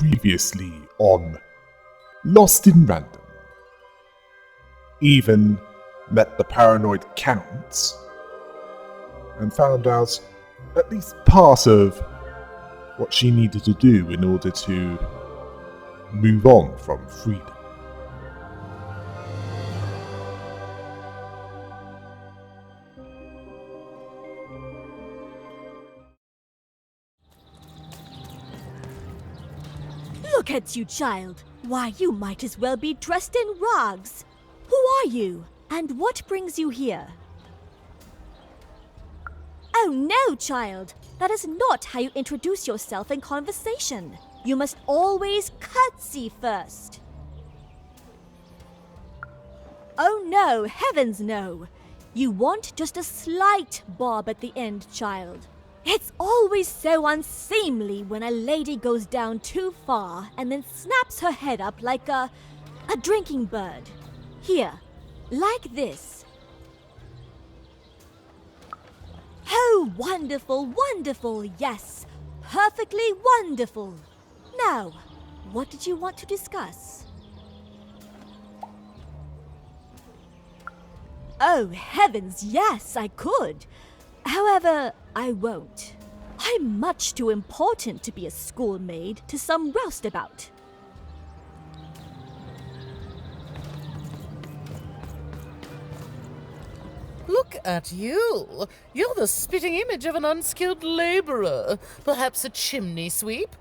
previously on Lost in Random. Even met the paranoid Count and found out at least part of what she needed to do in order to move on from freedom. Look at you, child. Why, you might as well be dressed in rags. Who are you? And what brings you here? Oh no, child. That is not how you introduce yourself in conversation. You must always curtsy first. Oh no, heavens no. You want just a slight bob at the end, child. It's always so unseemly when a lady goes down too far and then snaps her head up like a drinking bird. Here, like this. Oh, wonderful, wonderful, yes. Perfectly wonderful. Now, what did you want to discuss? Oh, heavens, yes, I could. However, I won't. I'm much too important to be a schoolmaid to some roustabout. Look at you. You're the spitting image of an unskilled laborer. Perhaps a chimney sweep?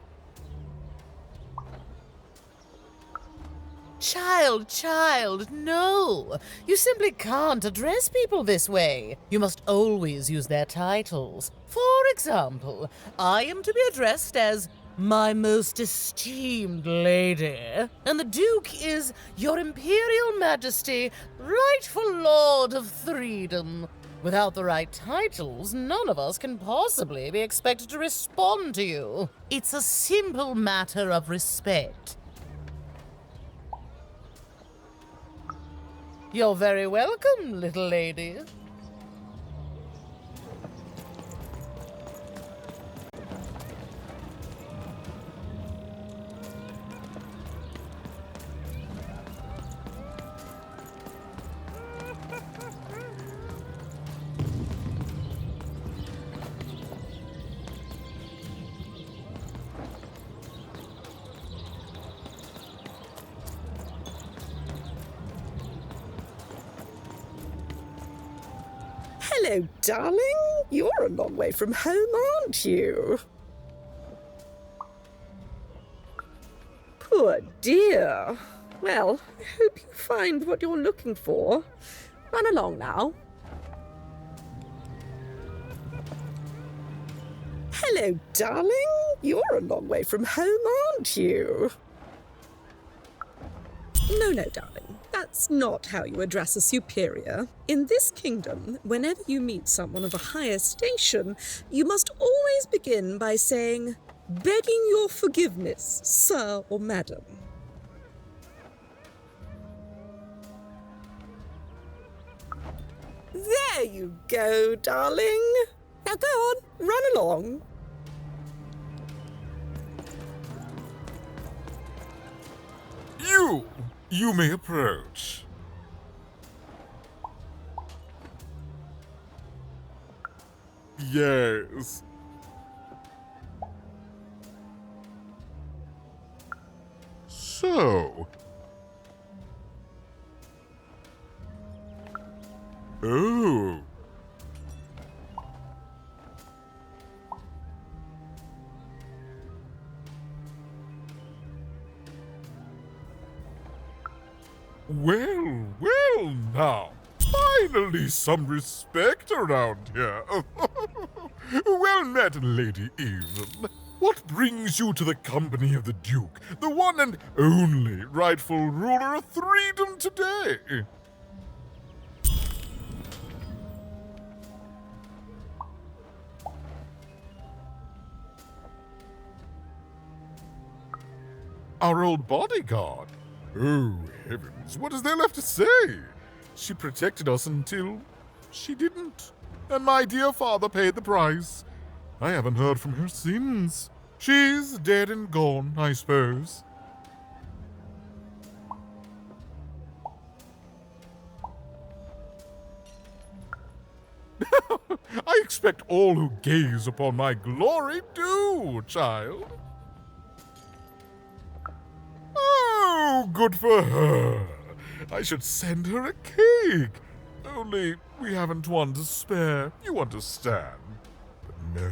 Child, no! You simply can't address people this way. You must always use their titles. For example, I am to be addressed as my most esteemed lady, and the Duke is Your Imperial Majesty, rightful Lord of Freedom. Without the right titles, none of us can possibly be expected to respond to you. It's a simple matter of respect. You're very welcome, little lady. Hello, darling. You're a long way from home, aren't you? Poor dear. Well, I hope you find what you're looking for. Run along now. Hello, darling. You're a long way from home, aren't you? No, darling. That's not how you address a superior. In this kingdom, whenever you meet someone of a higher station, you must always begin by saying, "Begging your forgiveness, sir or madam." There you go, darling. Now go on, run along. You may approach. Yes. So. Oh. Well now. Finally some respect around here. Well met, Lady Even. What brings you to the company of the Duke, the one and only rightful ruler of freedom today? Our old bodyguard. Oh, heavens, what is there left to say? She protected us until she didn't. And my dear father paid the price. I haven't heard from her since. She's dead and gone, I suppose. I expect all who gaze upon my glory do, child. Oh, good for her. I should send her a cake. Only we haven't one to spare, you understand. But no,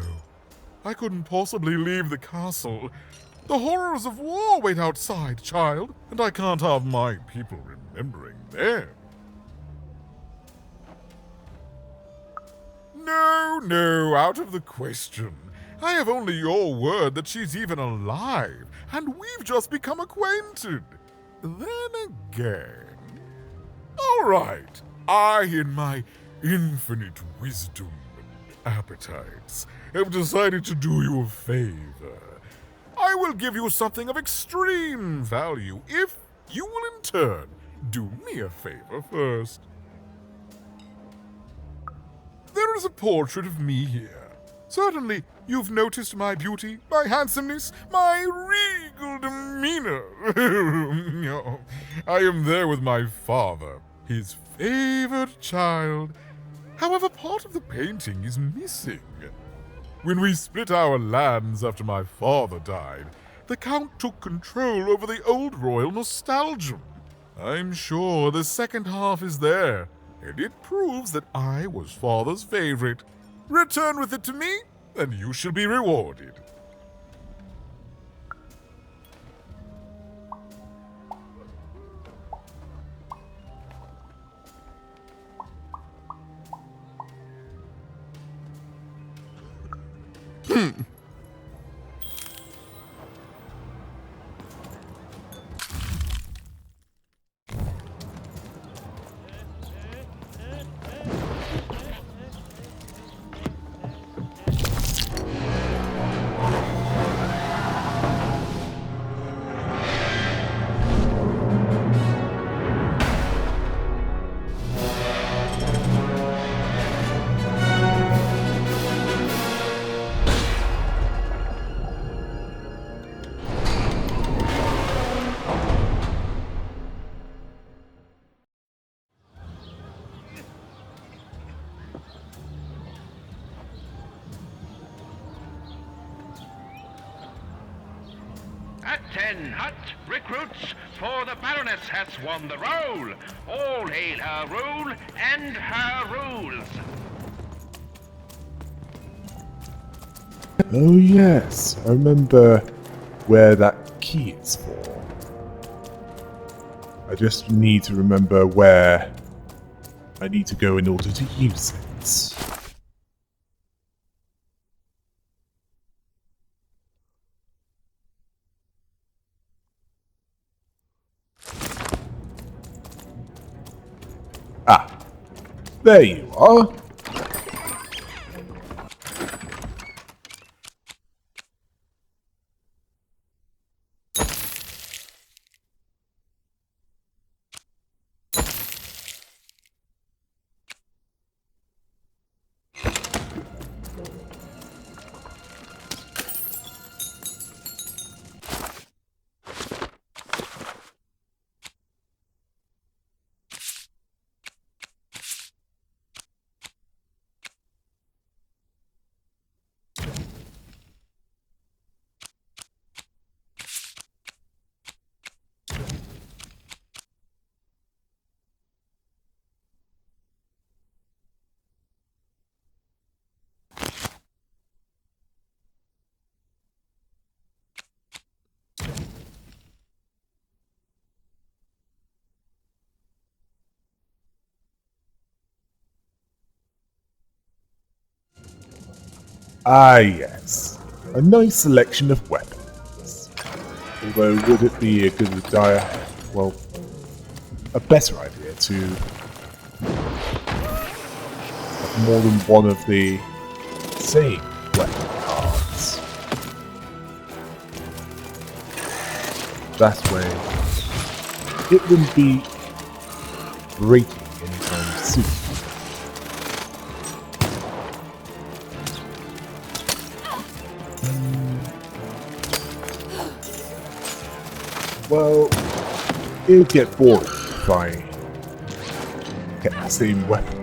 I couldn't possibly leave the castle. The horrors of war wait outside, child, and I can't have my people remembering them. No, out of the question. I have only your word that she's even alive, and we've just become acquainted. Then again... All right, I, in my infinite wisdom and appetites, have decided to do you a favor. I will give you something of extreme value if you will in turn do me a favor first. There is a portrait of me here. Certainly, you've noticed my beauty, my handsomeness, my regal demeanor. I am there with my father, his favored child. However, part of the painting is missing. When we split our lands after my father died, the Count took control over the old royal nostalgium. I'm sure the second half is there, and it proves that I was father's favorite. Return with it to me, and you shall be rewarded. At 10 hut recruits, for the Baroness has won the roll. All hail her rule and her rules. Oh yes, I remember where that key is for. I just need to remember where I need to go in order to use it. Ah, there you are. Ah yes, a nice selection of weapons. Although would it be a good idea, well, a better idea to have more than one of the same weapon cards? That way, it wouldn't be breaking anytime soon. Well, it would get boring if I get the same weapon.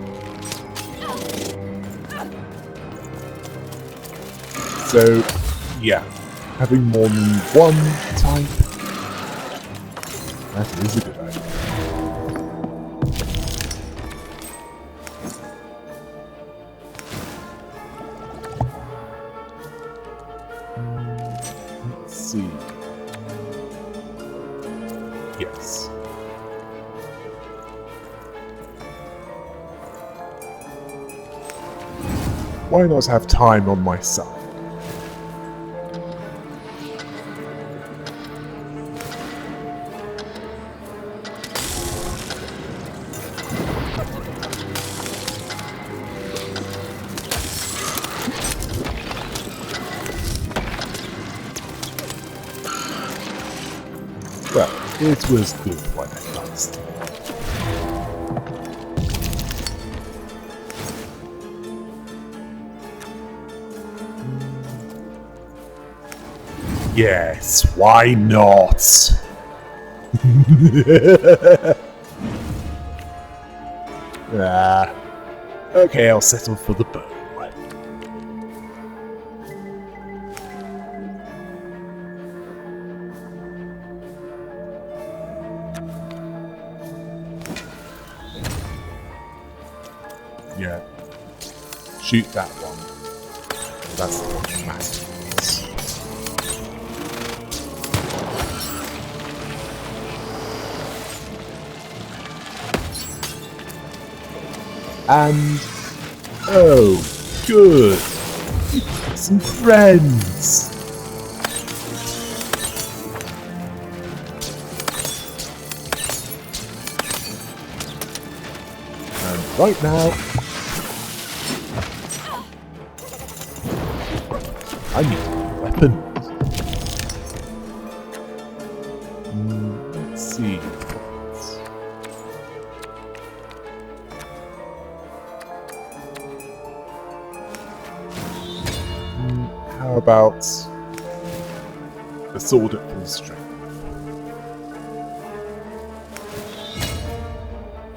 So, yeah, having more than one type, that is a good idea. Let's see. Yes. Why not have time on my side? Well, it was good when it lasted. Yes, why not? Okay, I'll settle for the bow. Yeah. Shoot that one. That's the one that matters. And... oh, good! Some friends! And right now... I need a new weapon. Let's see. How about the sword at full strength?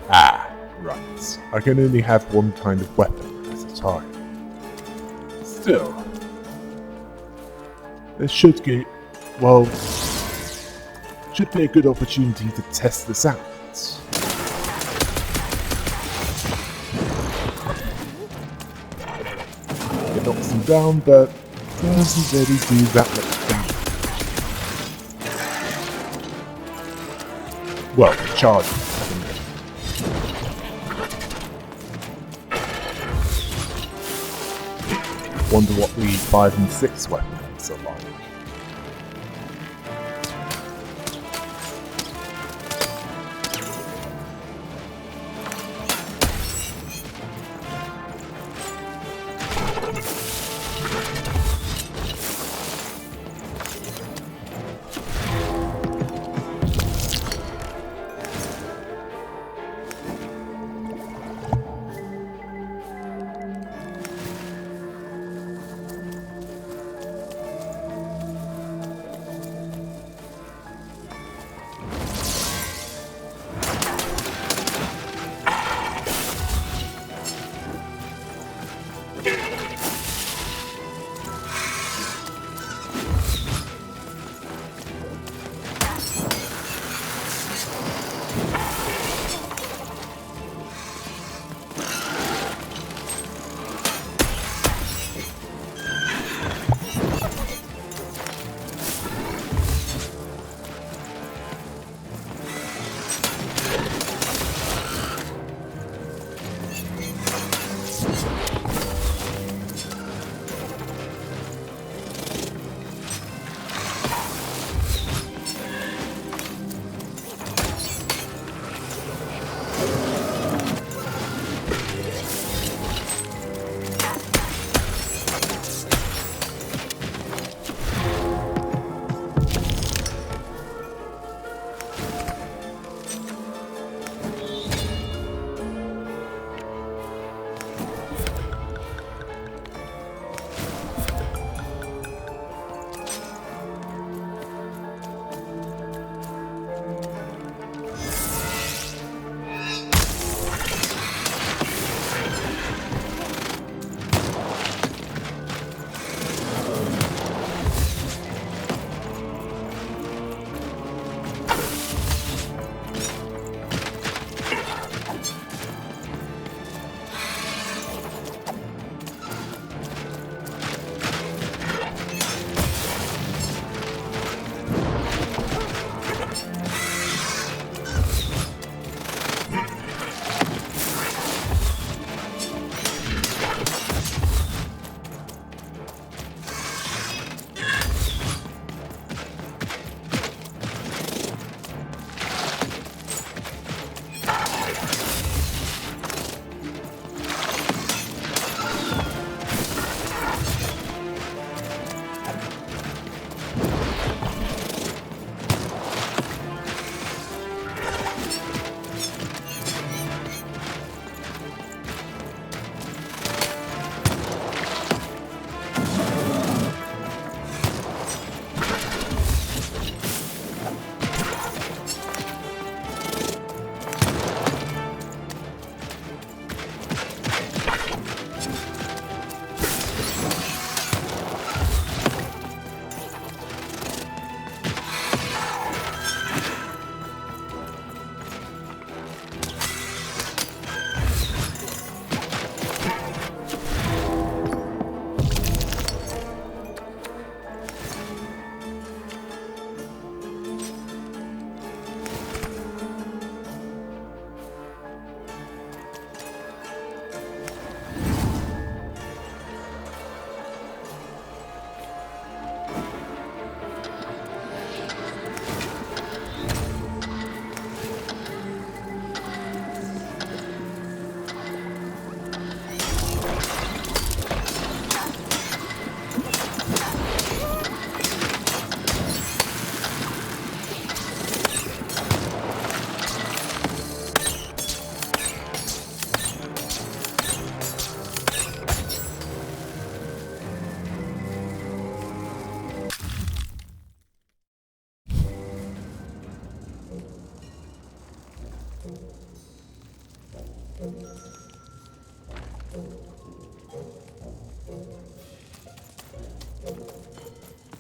Ah, right. I can only have one kind of weapon at a time. Still, there should be, well, should be a good opportunity to test this out. It knocks them down, but doesn't really do that much damage. Well, charge. Wonder what the 5 and 6 weapons are like.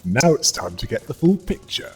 Now it's time to get the full picture.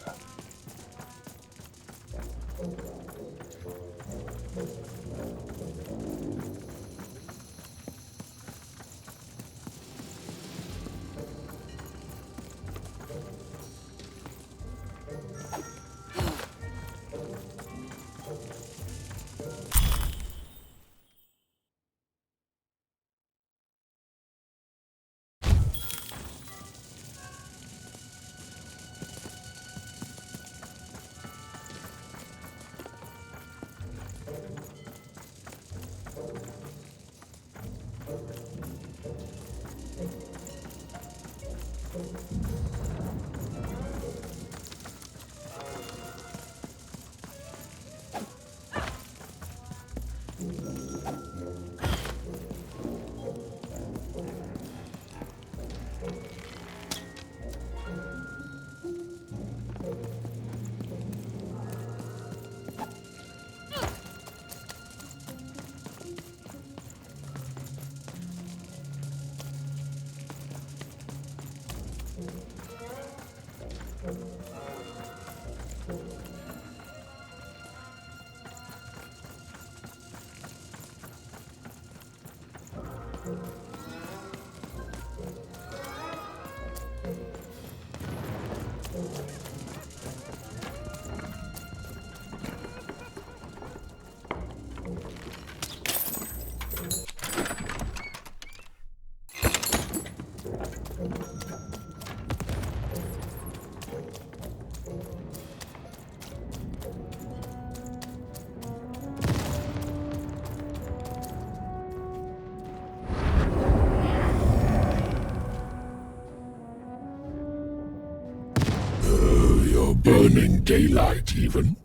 Burning daylight, even.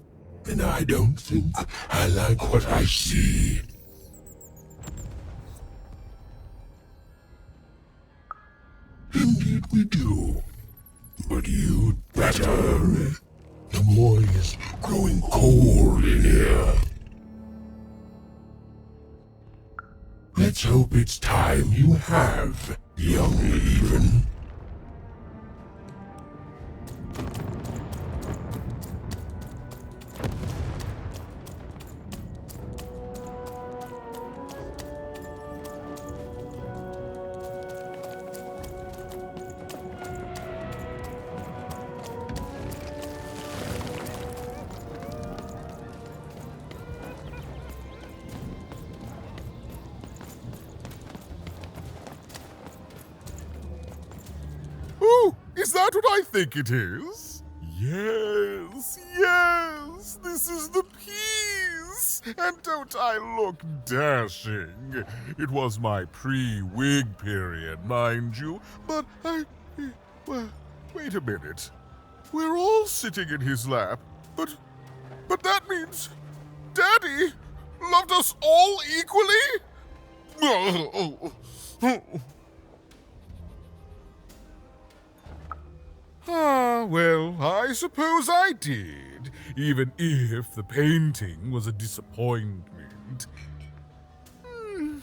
And I don't think I like what I see. Indeed we do. But you'd better hurry. The morning is growing cold in here. Let's hope it's time you have, young even. Oh, is that what I think it is? Yes, yes, this is the piece! And don't I look dashing? It was my pre-wig period, mind you, but well, wait a minute. We're all sitting in his lap, but that means Daddy loved us all equally? Ah, well, I suppose I did, even if the painting was a disappointment.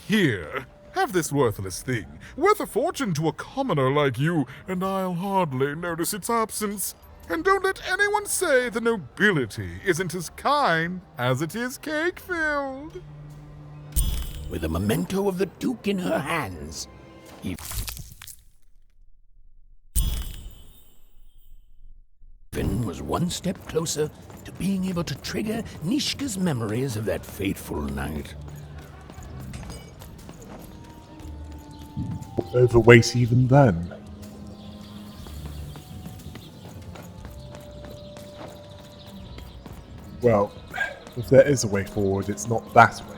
Here, have this worthless thing, worth a fortune to a commoner like you, and I'll hardly notice its absence. And don't let anyone say the nobility isn't as kind as it is cake-filled. With a memento of the Duke in her hands, Even was one step closer to being able to trigger Nishka's memories of that fateful night. Overweight even then. Well, if there is a way forward, it's not that way.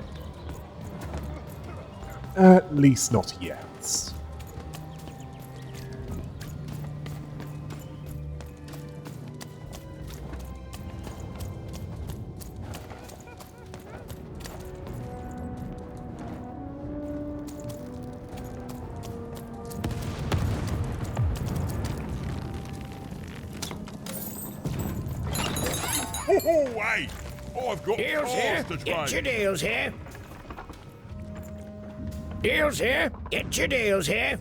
At least not yet. Oh, wait! I've got Deals here. cars to Get your trade. deals here. Deals here. Get your deals here.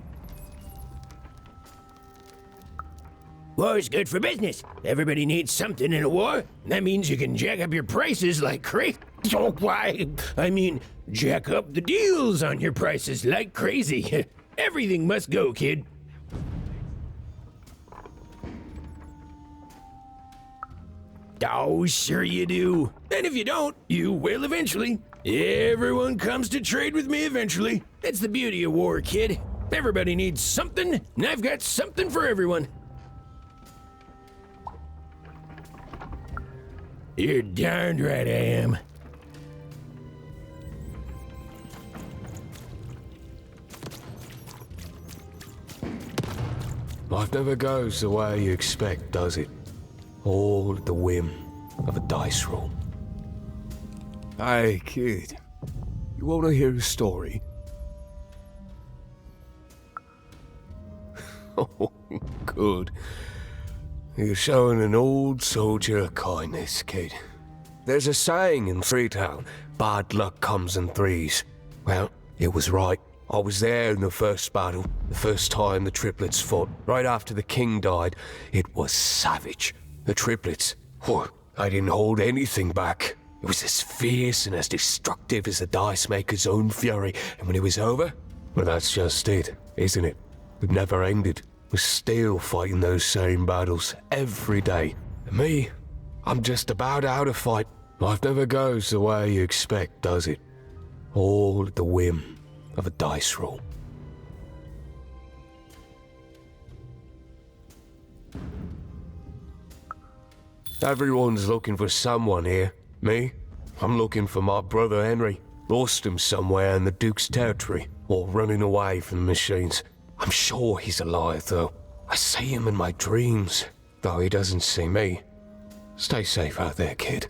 War's good for business. Everybody needs something in a war. That means you can jack up your prices like crazy. Oh, why? I mean, jack up the deals on your prices like crazy. Everything must go, kid. Oh, sure you do. And if you don't, you will eventually. Everyone comes to trade with me eventually. That's the beauty of war, kid. Everybody needs something, and I've got something for everyone. You're darned right I am. Life never goes the way you expect, does it? All at the whim of a dice roll. Hey, kid. You want to hear a story? Oh, good. You're showing an old soldier kindness, kid. There's a saying in Freetown, bad luck comes in threes. Well, it was right. I was there in the first battle, the first time the triplets fought, right after the king died. It was savage. The triplets, I didn't hold anything back. It was as fierce and as destructive as the dice maker's own fury. And when it was over, well, that's just it, isn't it? It never ended. We're still fighting those same battles every day. And me, I'm just about out of fight. Life never goes the way you expect, does it? All at the whim of a dice roll. Everyone's looking for someone here. Me? I'm looking for my brother Henry. Lost him somewhere in the Duke's territory, or running away from the machines. I'm sure he's alive, though. I see him in my dreams, though he doesn't see me. Stay safe out there, kid.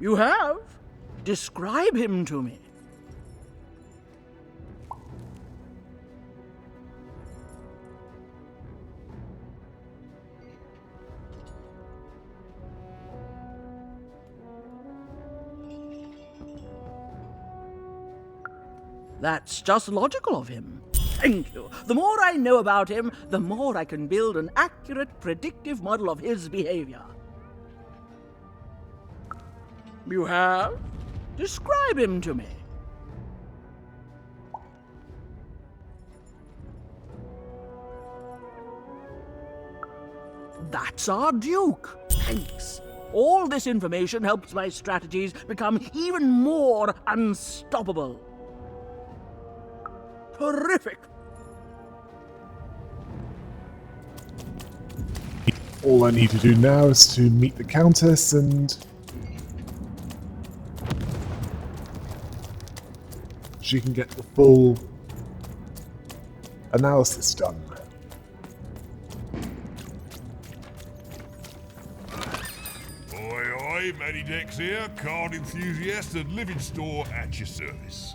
You have? Describe him to me. That's just logical of him. Thank you. The more I know about him, the more I can build an accurate, predictive model of his behavior. You have? Describe him to me. That's our Duke. Thanks. All this information helps my strategies become even more unstoppable. Terrific. All I need to do now is to meet the Countess and she can get the full analysis done. Oi, Matty Dex here, card enthusiast and living store at your service.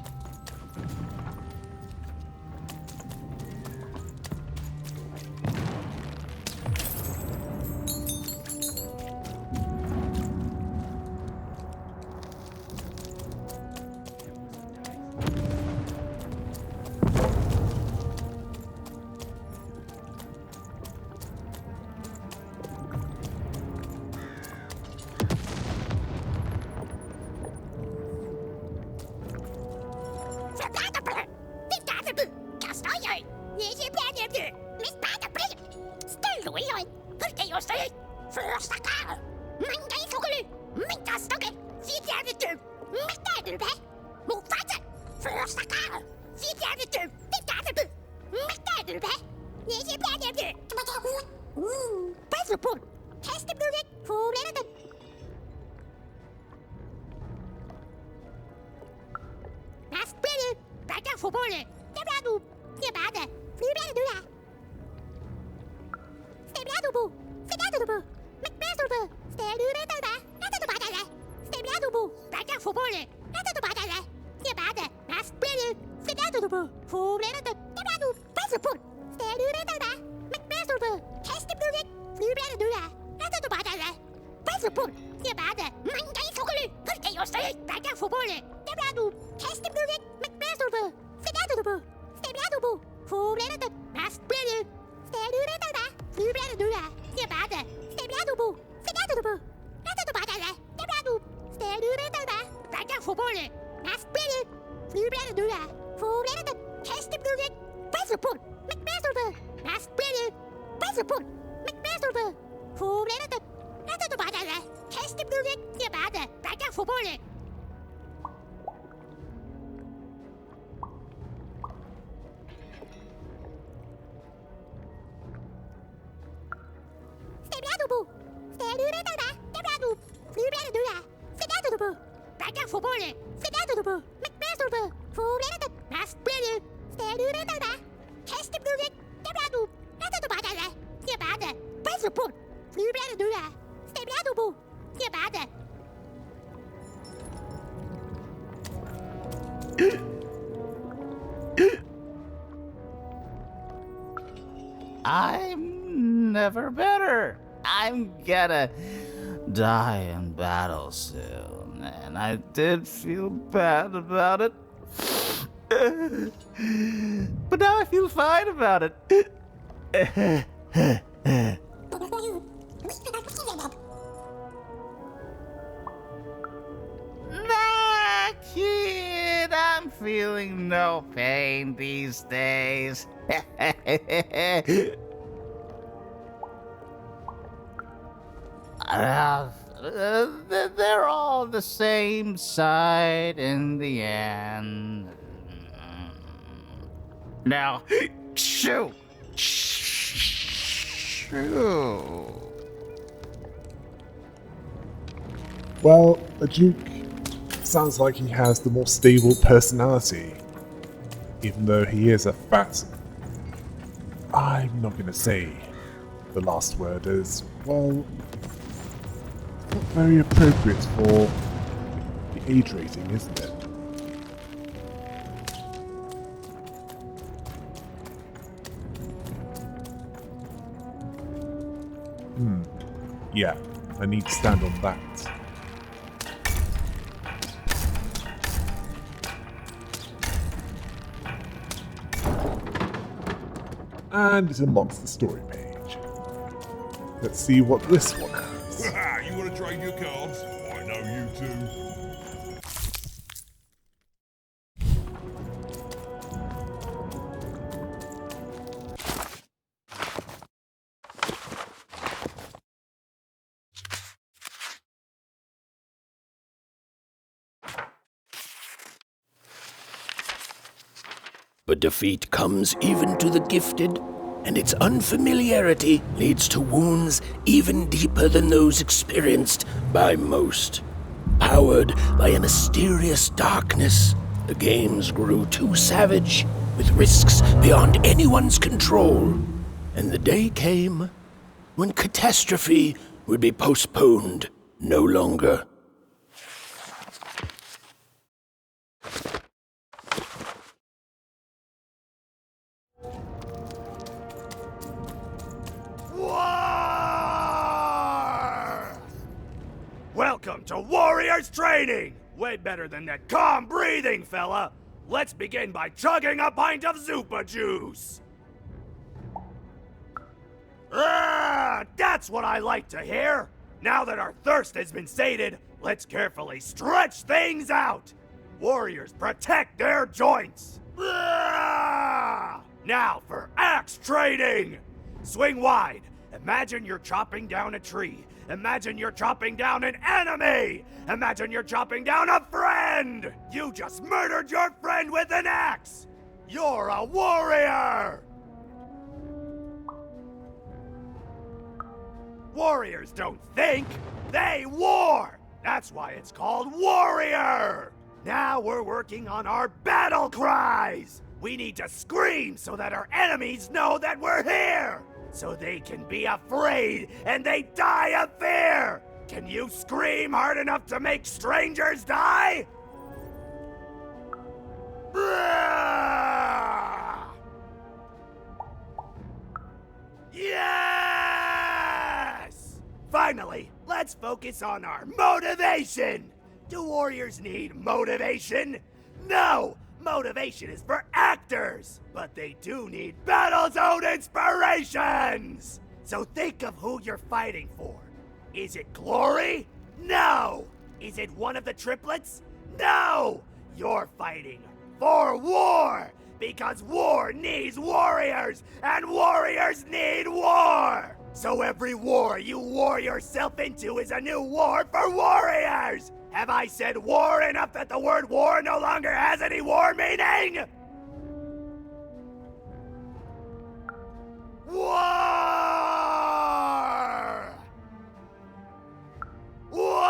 I'm never better. I'm gonna die in battle soon, and I did feel bad about it. But now I feel fine about it. Nah, kid, I'm feeling no pain these days. They're all the same side in the end. Now, shoot! Shoot! Well, the Duke sounds like he has the more stable personality, even though he is a fat. I'm not gonna say the last word is, well, not very appropriate for the age rating, isn't it? Yeah, I need to stand on that. And it unlocks the story page. Let's see what this one has. You want to trade your cards? I know you do. But defeat comes even to the gifted, and its unfamiliarity leads to wounds even deeper than those experienced by most. Powered by a mysterious darkness, the games grew too savage, with risks beyond anyone's control. And the day came when catastrophe would be postponed no longer. Welcome to Warriors Training! Way better than that calm breathing, fella! Let's begin by chugging a pint of Zupa juice! That's what I like to hear! Now that our thirst has been sated, let's carefully stretch things out! Warriors protect their joints! Now for axe training! Swing wide. Imagine you're chopping down a tree. Imagine you're chopping down an enemy! Imagine you're chopping down a friend! You just murdered your friend with an axe! You're a warrior! Warriors don't think, they war! That's why it's called Warrior! Now we're working on our battle cries! We need to scream so that our enemies know that we're here! so they can be afraid and they die of fear! Can you scream hard enough to make strangers die? Yes! Finally, let's focus on our motivation! Do warriors need motivation? No! Motivation is for actors! But they do need battle zone inspirations! So think of who you're fighting for. Is it glory? No! Is it one of the triplets? No! You're fighting for war! Because war needs warriors! And warriors need war! So every war you war yourself into is a new war for warriors! Have I said war enough that the word war no longer has any war meaning? War! War!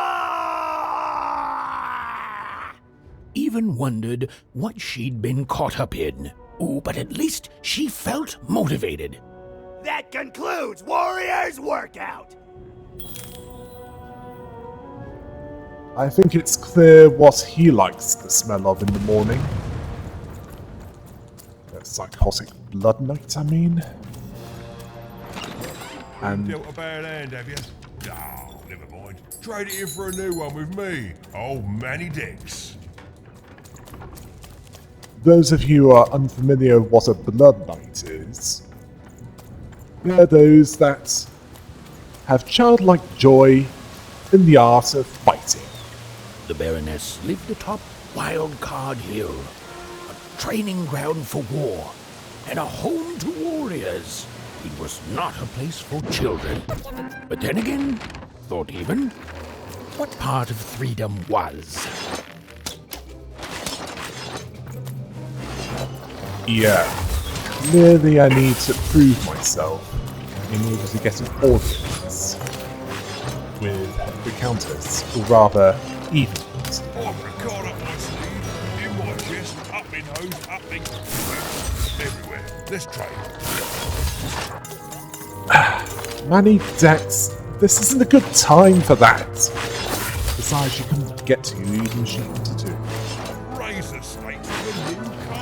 Even wondered what she'd been caught up in. Ooh, but at least she felt motivated. That concludes Warriors Workout! I think it's clear what he likes the smell of in the morning. That psychotic blood night, I mean. And Dealt a bad hand, have you? Oh, never mind. Trade it in for a new one with me. Old Manny Dix. those of you who are unfamiliar with what a blood knight is, they're those that have childlike joy in the art of fighting. The Baroness lived atop Wildcard Hill, a training ground for war, and a home to warriors. It was not a place for children. But then again, thought even, what part of freedom was? Yeah, clearly I need to prove myself in order to get an audience with the Countess, or rather, Inbreds. I've got a card up my sleeve, in my chest, up in hose, up in... everywhere. Let's trade. Manny Dex, this isn't a good time for that. Besides, she couldn't get to you even if she wanted to. Raise the stakes of a new card.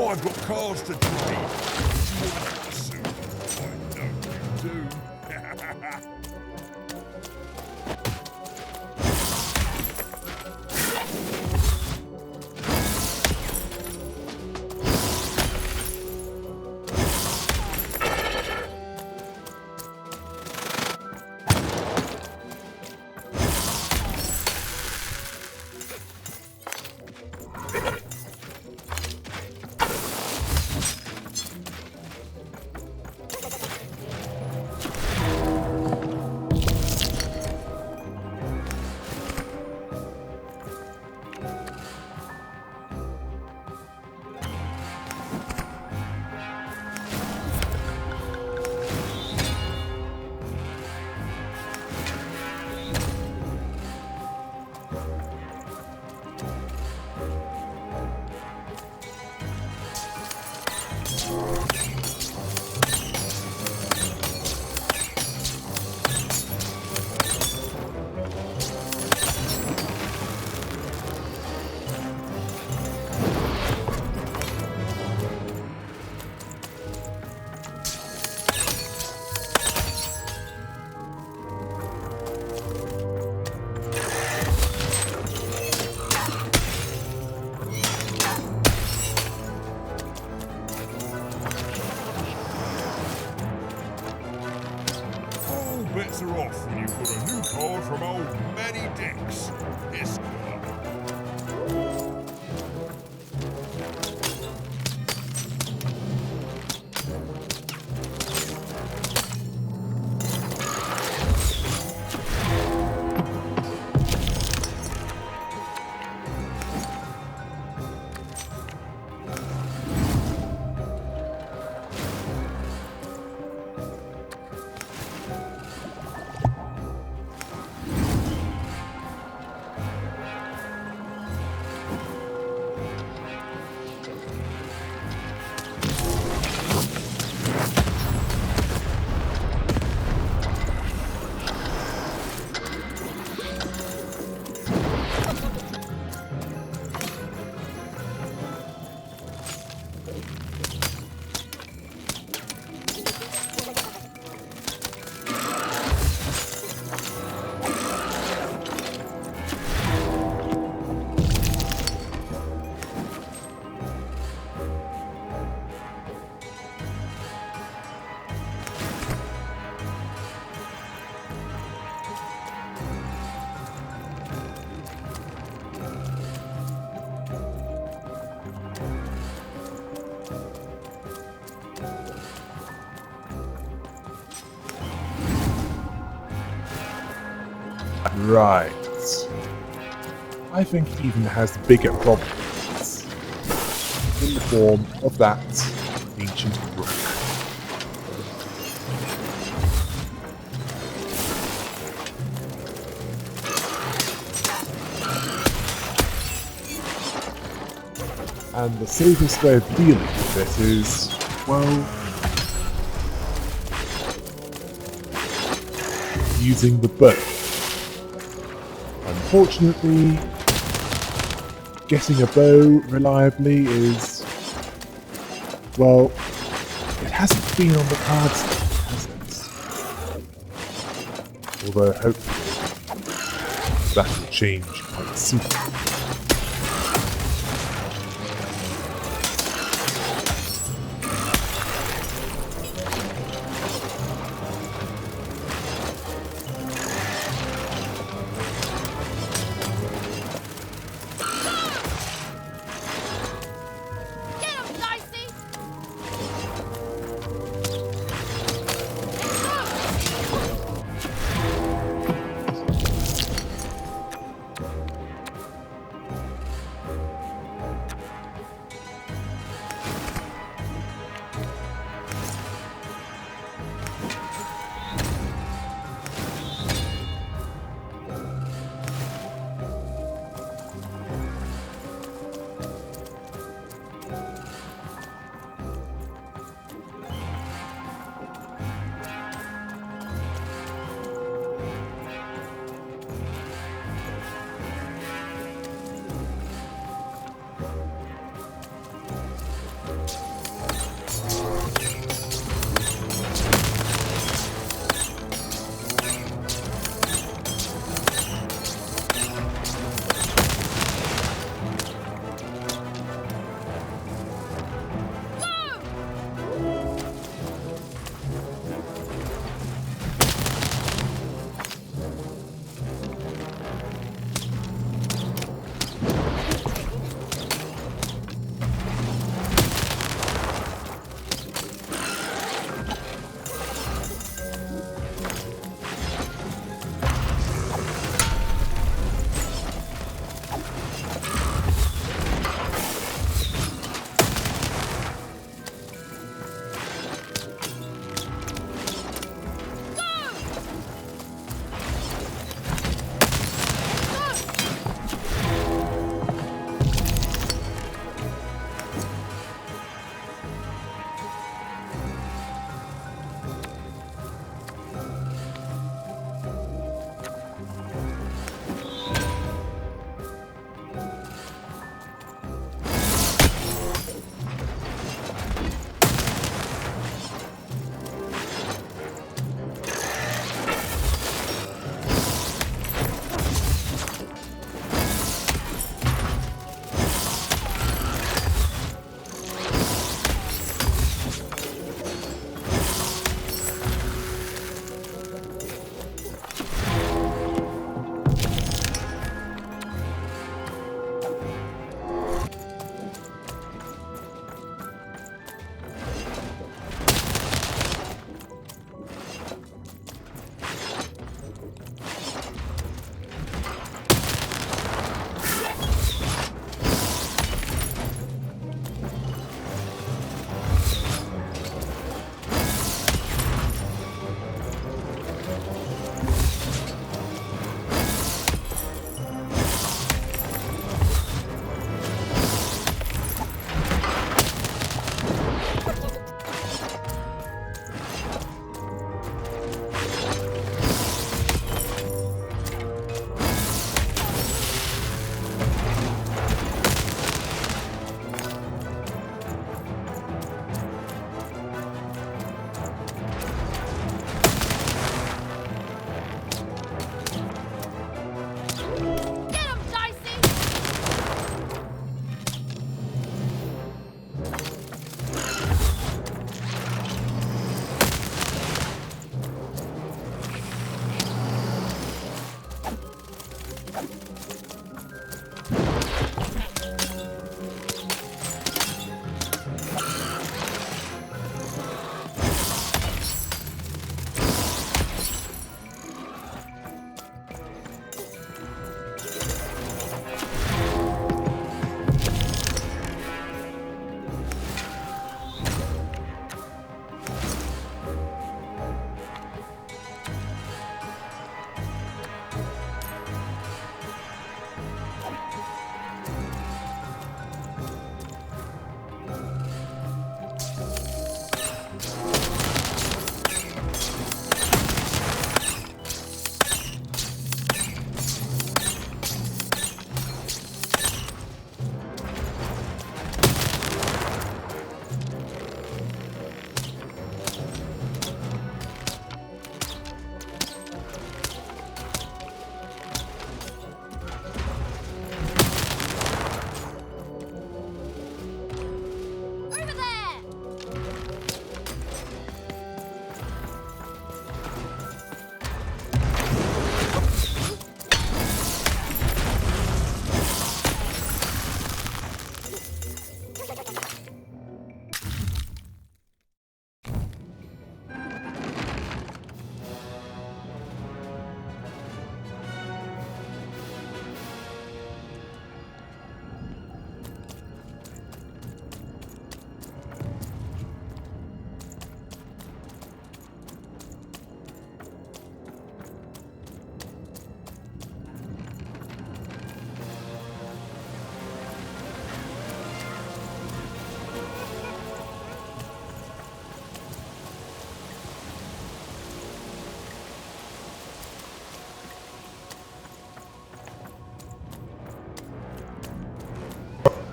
I've got cards to trade. Soon. I know you do. called from old many dicks. This Right. I think he even has bigger problems in the form of that ancient rook. And the safest way of dealing with this is, well, using the bow. Unfortunately, getting a bow reliably is, well, it hasn't been on the cards yet, has it? Although hopefully that will change quite soon.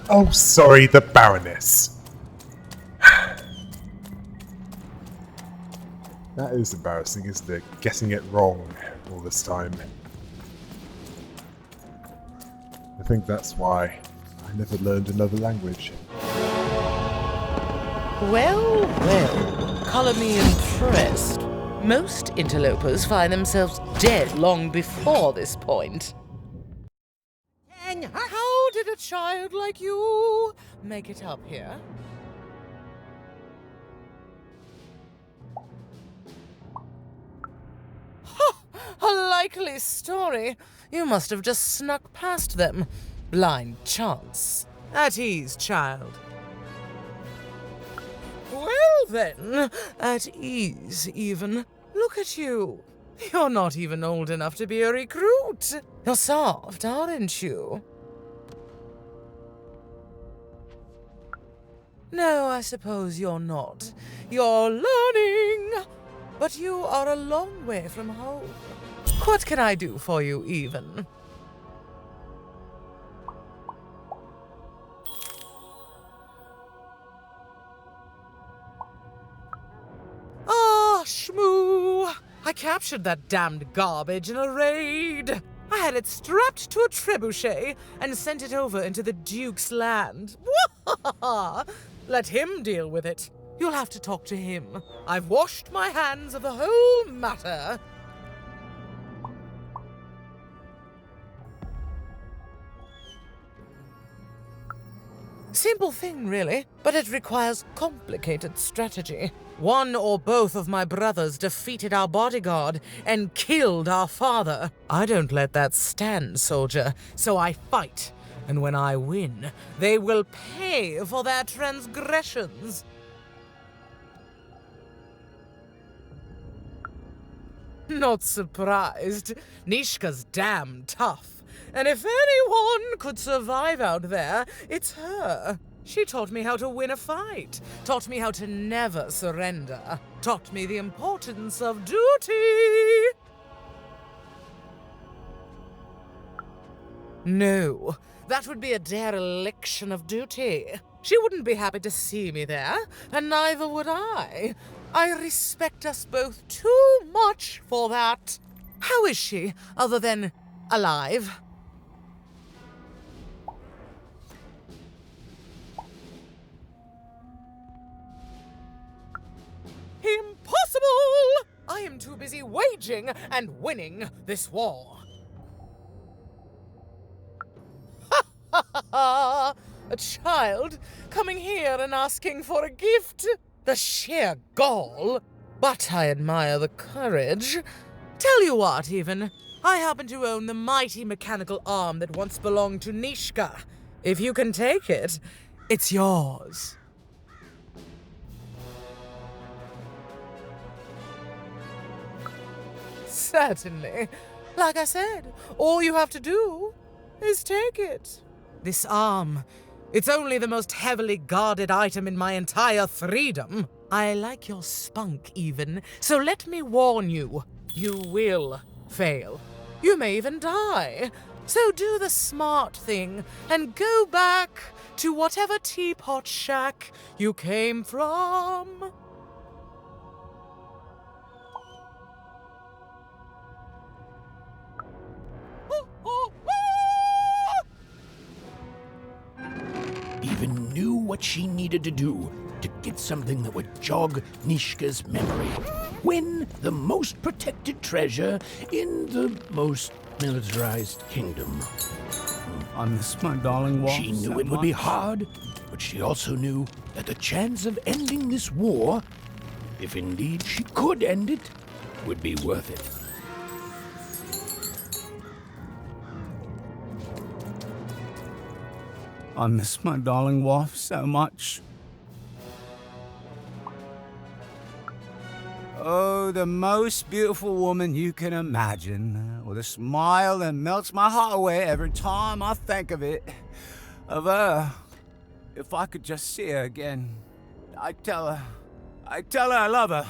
Oh, sorry, the Baroness. That is embarrassing, isn't it? Getting it wrong all this time. I think that's why I never learned another language. Well, well, colour me impressed. Most interlopers find themselves dead long before this point. How did a child like you make it up here? A likely story. You must have just snuck past them. Blind chance. At ease, child. Well then, at ease even. Look at you. You're not even old enough to be a recruit. You're soft, aren't you? No, I suppose you're not. You're learning. But you are a long way from home. What can I do for you, even? Ah, shmoo! I captured that damned garbage in a raid. I had it strapped to a trebuchet and sent it over into the Duke's land. Let him deal with it. You'll have to talk to him. I've washed my hands of the whole matter. Simple thing, really, but it requires complicated strategy. One or both of my brothers defeated our bodyguard and killed our father. I don't let that stand, soldier, so I fight. And when I win, they will pay for their transgressions. Not surprised. Nishka's damn tough. And if anyone could survive out there, it's her. She taught me how to win a fight, taught me how to never surrender, taught me the importance of duty. No, that would be a dereliction of duty. She wouldn't be happy to see me there, and neither would I. I respect us both too much for that. How is she, other than alive? Impossible! I am too busy waging and winning this war. A child coming here and asking for a gift? The sheer gall. But I admire the courage. Tell you what, even. I happen to own the mighty mechanical arm that once belonged to Nishka. If you can take it, it's yours. Certainly. Like I said, all you have to do is take it. This arm, it's only the most heavily guarded item in my entire freedom. I like your spunk, even, so let me warn you, you will fail. You may even die. So do the smart thing and go back to whatever teapot shack you came from. Even knew what she needed to do to get something that would jog Nishka's memory. Win the most protected treasure in the most militarized kingdom. I miss my darling Wolf. She knew it would be hard, but she also knew that the chance of ending this war, if indeed she could end it, would be worth it. I miss my darling wife so much. Oh, the most beautiful woman you can imagine, with a smile that melts my heart away every time I think of it. Of her. If I could just see her again, I'd tell her I love her.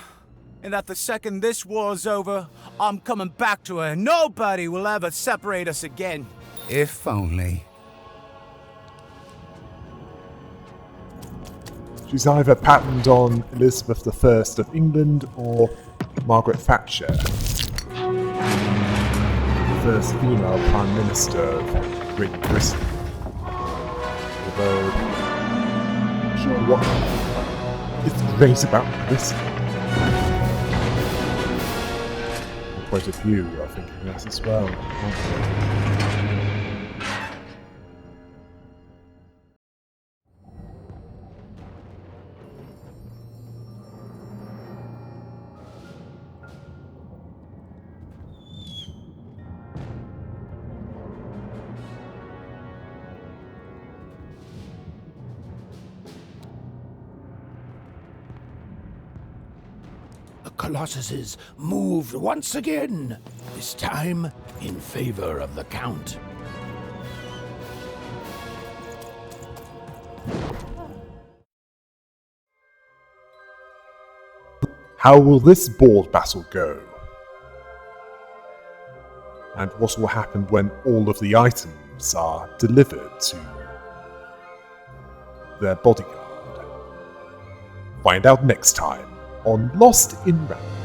And that the second this war's over, I'm coming back to her. Nobody will ever separate us again. If only. She's either patterned on Elizabeth I of England or Margaret Thatcher, the first female Prime Minister of Great Britain. Although, I'm not sure what is great about this. Quite a few are thinking that as well, aren't they? The Colossuses moved once again, this time in favor of the Count. How will this board battle go? And what will happen when all of the items are delivered to their bodyguard? Find out next time on Lost Inbreds.